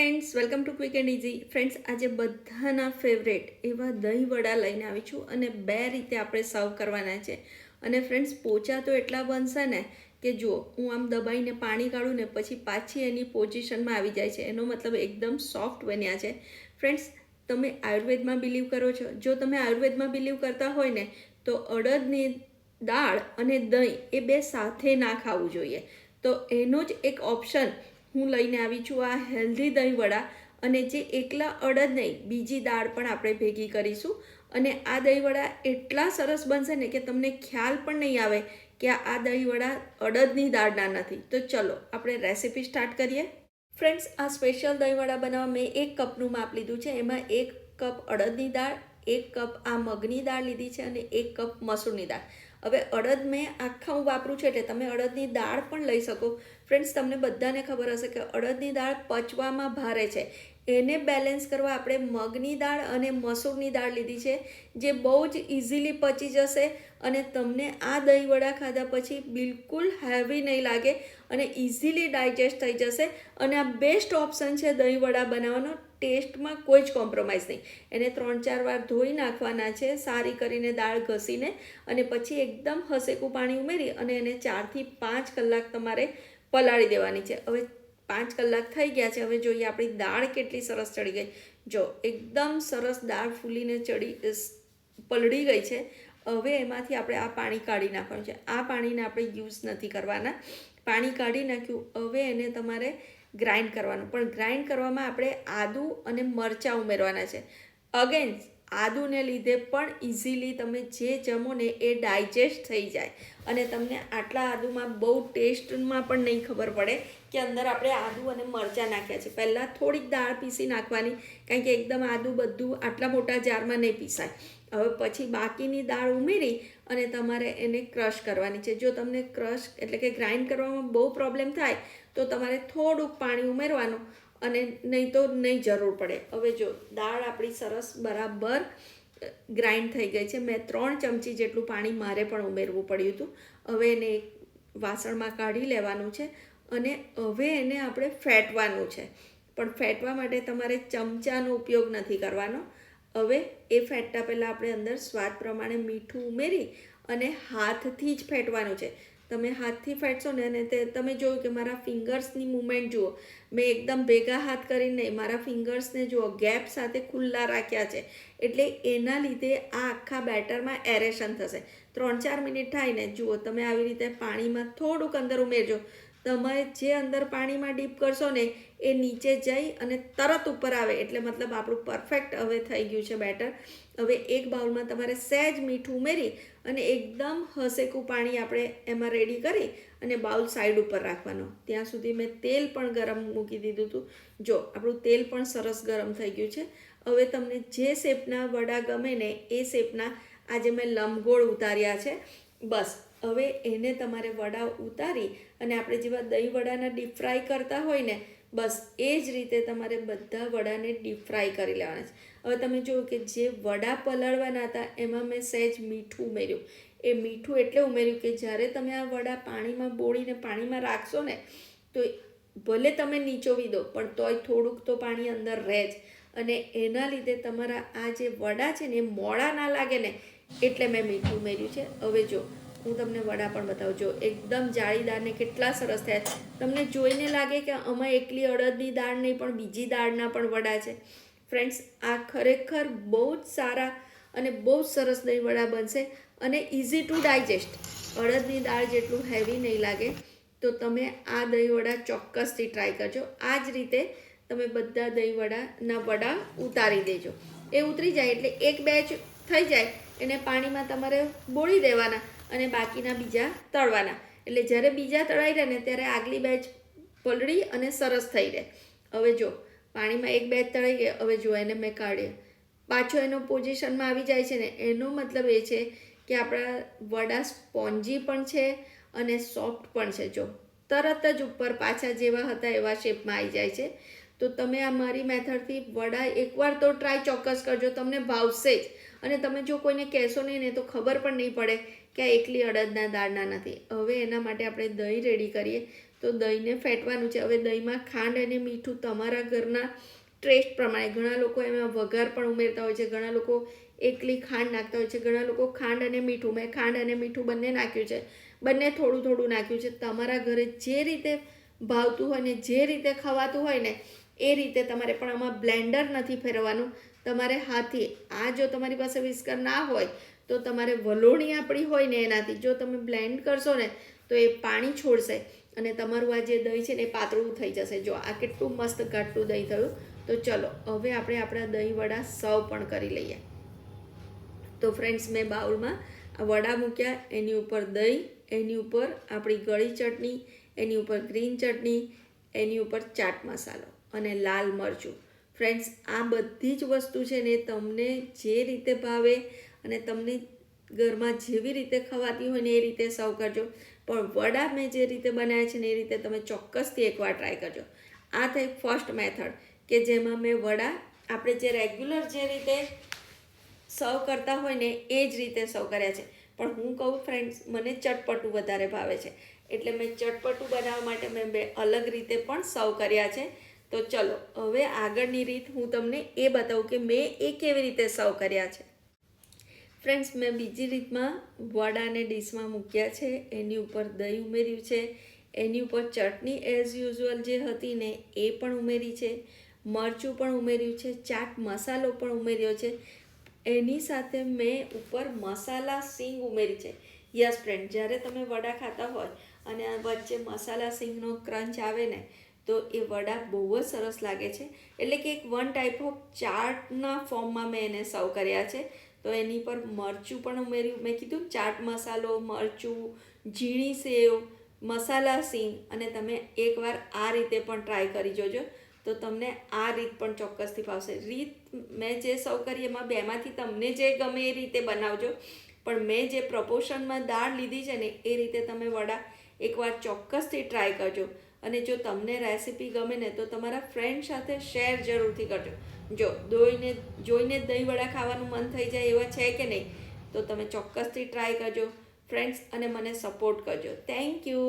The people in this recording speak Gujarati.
Friends, welcome to quick and easy. Friends, આજે બધાના ફેવરેટ એવા દહીં વડા લઈને આવી છું અને બે રીતે આપણે સર્વ કરવાના છે. અને ફ્રેન્ડ્સ, પોચા તો એટલા બનશે ને કે જુઓ, હું આમ દબાઈને પાણી કાઢું ને પછી પાછી એની પોઝિશનમાં આવી જાય છે. એનો મતલબ એકદમ સોફ્ટ બન્યા છે. ફ્રેન્ડ્સ, તમે આયુર્વેદમાં બિલીવ કરો છો? જો તમે આયુર્વેદમાં બિલીવ કરતા હોય ને તો અડદની દાળ અને દહીં એ બે સાથે ના ખાવું જોઈએ. તો એનો જ એક ઓપ્શન હું લઈને આવી છું, આ હેલ્ધી દહીં વડા. અને જે એકલા અડદ નહીં, બીજી દાળ પણ આપણે ભેગી કરીશું. અને આ દહીં વડા એટલા સરસ બનશે ને કે તમને ખ્યાલ પણ નહીં આવે કે આ દહીં વડા અડદની દાળના નથી. તો ચલો આપણે રેસીપી સ્ટાર્ટ કરીએ. ફ્રેન્ડ્સ, આ સ્પેશિયલ દહીં વડા બનાવવા મેં 1 કપનું માપ લીધું છે. એમાં 1 કપ અડદની દાળ, 1 કપ આ મગની દાળ લીધી છે અને 1 કપ મસૂરની દાળ. હવે અડદ મેં આખા હું વાપરું છું એટલે તમે અડદની દાળ પણ લઈ શકો. ફ્રેન્ડ્સ, તમને બધાને ખબર હશે કે અડદની દાળ પચવામાં ભારે છે. એને બેલેન્સ કરવા આપણે મગની દાળ અને મસૂરની દાળ લીધી છે, જે બહુ જ ઇઝીલી પચી જશે અને તમને આ દહીં વડા ખાધા પછી બિલકુલ હેવી નહીં લાગે અને ઇઝીલી ડાયજેસ્ટ થઈ જશે. અને આ બેસ્ટ ઓપ્શન છે દહીં વડા બનાવવાનો. ટેસ્ટમાં કોઈ જ કોમ્પ્રોમાઇઝ નહીં. એને 3-4 વાર ધોઈ નાખવાના છે સારી કરીને દાળ ઘસીને, અને પછી એકદમ હસેકું પાણી ઉમેરી અને એને 4 થી 5 કલાક તમારે પલાળી દેવાની છે. હવે 5 કલાક થઈ ગયા છે. હવે જોઈએ આપણી દાળ કેટલી સરસ ચડી ગઈ. જો એકદમ સરસ દાળ ફૂલીને પલળી ગઈ છે. હવે એમાંથી આપણે આ પાણી કાઢી નાખવાનું છે. આ પાણીને આપણે યુઝ નથી કરવાના. પાણી કાઢી નાખ્યું. હવે એને તમારે ગ્રાઇન્ડ કરવાનું, પણ ગ્રાઇન્ડ કરવામાં આપણે આદું અને મરચાં ઉમેરવાના છે. અગેન આદુને લીધે પણ ઇઝીલી તમે જે જમો ને એ ડાયજેસ્ટ થઈ જાય અને તમને આટલા આદુમાં બહુ ટેસ્ટમાં પણ નહીં ખબર પડે કે અંદર આપણે આદું અને મરચાં નાખ્યા છે. પહેલાં થોડીક દાળ પીસી નાખવાની, કારણ કે એકદમ આદું બધું આટલા મોટા જારમાં નહીં પીસાય. હવે પછી બાકીની દાળ ઉમેરી અને તમારે એને ક્રશ કરવાની છે. જો તમને ક્રશ એટલે કે ગ્રાઇન્ડ કરવામાં બહુ પ્રોબ્લેમ થાય તો તમારે થોડુંક પાણી ઉમેરવાનું, અને નહીં તો નહીં જરૂર પડે. હવે જો દાળ આપણી સરસ બરાબર ગ્રાઇન્ડ થઈ ગઈ છે. મેં 3 ચમચી જેટલું પાણી મારે પણ ઉમેરવું પડ્યું હતું. હવે એને એક વાસણમાં કાઢી લેવાનું છે અને હવે એને આપણે ફેટવાનું છે. પણ ફેટવા માટે તમારે ચમચાનો ઉપયોગ નથી કરવાનો. હવે એ ફેટતા પહેલાં આપણે અંદર સ્વાદ પ્રમાણે મીઠું ઉમેરી અને હાથથી જ ફેટવાનું છે. તમે હાથથી ફેટશો ને, અને તે તમે જોયું કે મારા ફિંગર્સની મૂવમેન્ટ જુઓ. મેં એકદમ ભેગા હાથ કરીને નહીં, મારા ફિંગર્સને જુઓ ગેપ સાથે ખુલ્લા રાખ્યા છે. એટલે એના લીધે આ આખા બેટરમાં એરેશન થશે. 3-4 મિનિટ થાય ને, જુઓ તમે આવી રીતે પાણીમાં થોડુંક અંદર ઉમેરજો. તમે જે અંદર પાણીમાં ડીપ કરશો ને એ નીચે જઈ અને તરત ઉપર આવે, એટલે મતલબ આપણું પરફેક્ટ હવે થઈ ગયું છે બેટર. હવે એક બાઉલમાં તમારે સહેજ મીઠું ઉમેરી અને એકદમ હસેકું પાણી આપણે એમાં રેડી કરી અને બાઉલ સાઈડ ઉપર રાખવાનો. ત્યાં સુધી મેં તેલ પણ ગરમ મૂકી દીધું હતું. જો આપણું તેલ પણ સરસ ગરમ થઈ ગયું છે. હવે તમને જે શેપના વડા ગમે ને એ શેપના આજે મેં લંબગોળ ઉતાર્યા છે. બસ હવે એને તમારે વડા ઉતારી અને આપણે જેવા દહીં વડાના ડીપ ફ્રાય કરતા હોય ને, બસ એ જ રીતે તમારે બધા વડાને ડીપ ફ્રાય કરી લેવાના છે. હવે તમે જુઓ કે જે વડા પલાળવાના હતા એમાં મેં સહેજ મીઠું ઉમેર્યું. એ મીઠું એટલે ઉમેર્યું કે જ્યારે તમે આ વડા પાણીમાં બોળીને પાણીમાં રાખશો ને, તો ભલે તમે નીચોવી દો પણ તોય થોડુંક તો પાણી અંદર રહે જ, અને એના લીધે તમારા આ જે વડા છે ને એ મોડા ના લાગે ને, એટલે મેં મીઠું ઉમેર્યું છે. હવે જો હું તમને વડા પણ બતાવું. જો એકદમ જાળીદાર ને કેટલા સરસ થયા. તમને જોઈને લાગે કે આમાં એકલી અડદની દાળ નહીં પણ બીજી દાળના પણ વડા છે. ફ્રેન્ડ્સ, આ ખરેખર બહુ જ સારા અને બહુ જ સરસ દહીં વડા બનશે અને ઇઝી ટુ ડાયજેસ્ટ. અડદની દાળ જેટલું હેવી નહીં લાગે. તો તમે આ દહીં વડા ચોક્કસથી ટ્રાય કરજો. આ જ રીતે તમે બધા દહીં વડાના વડા ઉતારી દેજો. એ ઉતરી જાય એટલે એક બેચ થઈ જાય, એને પાણીમાં તમારે બોળી દેવાના અને બાકીના બીજા તળવાના. એટલે જ્યારે બીજા તળાઈ રહે ને ત્યારે આગલી બેચ પલળી અને સરસ થઈ રહે. હવે જો પાણીમાં એક બેચ તળાઈ ગઈ. હવે જો એને મેં કાઢ્યા, પાછો એનો પોઝિશનમાં આવી જાય છે ને, એનો મતલબ એ છે કે આપણા વડા સ્પોન્જી પણ છે અને સોફ્ટ પણ છે. જો તરત જ ઉપર પાછા જેવા હતા એવા શેપમાં આવી જાય છે. તો તમે આ મારી મેથડથી વડા એકવાર તો ટ્રાય ચોક્કસ કરજો, તમને ભાવશે જ. અને તમે જો કોઈને કહેશો નહીં ને તો ખબર પણ નહીં પડે કે આ એકલી અડદના દાળના નથી. હવે એના માટે આપણે દહીં રેડી કરીએ. તો દહીંને ફેટવાનું છે. હવે દહીંમાં ખાંડ અને મીઠું તમારા ઘરના ટેસ્ટ પ્રમાણે, ઘણા લોકો એમાં વઘાર પણ ઉમેરતા હોય છે, ઘણા લોકો એકલી ખાંડ નાખતા હોય છે, ઘણા લોકો ખાંડ અને મીઠું, મેં ખાંડ અને મીઠું બંને નાખ્યું છે, બંને થોડું થોડું નાખ્યું છે. તમારા ઘરે જે રીતે ભાવતું હોય ને જે રીતે ખવાતું હોય ને એ રીતે તમારે, પણ આમાં બ્લેન્ડર નથી ફેરવવાનું, તમારે હાથથી. આ જો તમારી પાસે વિસ્કર ના હોય તો તમારે વલોણી આપણી હોય ને એનાથી, જો તમે બ્લેન્ડ કરશો ને તો એ પાણી છોડશે અને તમારું આ જે દહીં છે ને એ પાતળું થઈ જશે. જો આ કેટલું મસ્ત ઘાટું દહીં થયું. તો ચલો હવે આપણે આપણા દહીં વડા સર્વ પણ કરી લઈએ. તો ફ્રેન્ડ્સ, મેં બાઉલમાં આ વડા મૂક્યા, એની ઉપર દહીં, એની ઉપર આપણી ગળી ચટણી, એની ઉપર ગ્રીન ચટણી, એની ઉપર ચાટ મસાલો અને લાલ મરચું. ફ્રેન્ડ્સ, આ બધી જ વસ્તુ છે ને તમને જે રીતે ભાવે અને તમને ઘરમાં જેવી રીતે ખવાતી હોય ને એ રીતે સર્વ કરજો. પણ વડા મેં જે રીતે બનાવ્યા છે ને એ રીતે તમે ચોક્કસથી એકવાર ટ્રાય કરજો. આ થઈ ફર્સ્ટ મેથડ કે જેમાં મેં વડા આપણે જે રેગ્યુલર જે રીતે સર્વ કરતા હોય ને એ જ રીતે સર્વ કર્યા છે. પણ હું કહું ફ્રેન્ડ્સ, મને ચટપટું વધારે ભાવે છે, એટલે મેં ચટપટું બનાવવા માટે મેં બે અલગ રીતે પણ સર્વ કર્યા છે. તો ચલો હવે આગળની રીત હું તમને એ બતાવું કે મેં એ કેવી રીતે સર્વ કર્યા છે. ફ્રેન્ડ્સ, મેં બીજી રીતમાં વડાને ડીશમાં મૂક્યા છે, એની ઉપર દહીં ઉમેર્યું છે, એની ઉપર ચટણી એઝ યુઝ્યુઅલ જે હતી ને એ પણ ઉમેરી છે, મરચું પણ ઉમેર્યું છે, ચાટ મસાલો પણ ઉમેર્યો છે, એની સાથે મેં ઉપર મસાલા સિંગ ઉમેરી છે. યસ ફ્રેન્ડ, જ્યારે તમે વડા ખાતા હોય અને આ વચ્ચે મસાલા સિંગનો ક્રંચ આવે ને તો એ વડા બહુ જ સરસ લાગે છે. એટલે કે એક વન ટાઈપ ઓફ ચાટના ફોર્મમાં મેં એને સર્વ કર્યા છે. તો એની પર મરચું પણ ઉમેર્યું, મેં કીધું ચાટ મસાલો, મરચું, ઝીણી સેવ, મસાલા સિંગ, અને તમે એકવાર આ રીતે પણ ટ્રાય કરી જોજો તો તમને આ રીત પણ ચોક્કસથી ભાવશે. રીત મેં જે સર્વ કરી એમાં બેમાંથી તમને જે ગમે એ રીતે બનાવજો, પણ મેં જે પ્રપોર્શનમાં દાળ લીધી છે ને એ રીતે તમે વડા એકવાર ચોક્કસથી ટ્રાય કરજો. અને જો તમને રેસિપી ગમે ને તો તમારા ફ્રેન્ડ સાથે શેર જરૂરથી કરજો. જો જોઈને દહીં વડા ખાવાનું મન થઈ જાય એવા છે કે નહીં, તો તમે ચોક્કસથી ટ્રાય કરજો ફ્રેન્ડ્સ, અને મને સપોર્ટ કરજો. Thank you.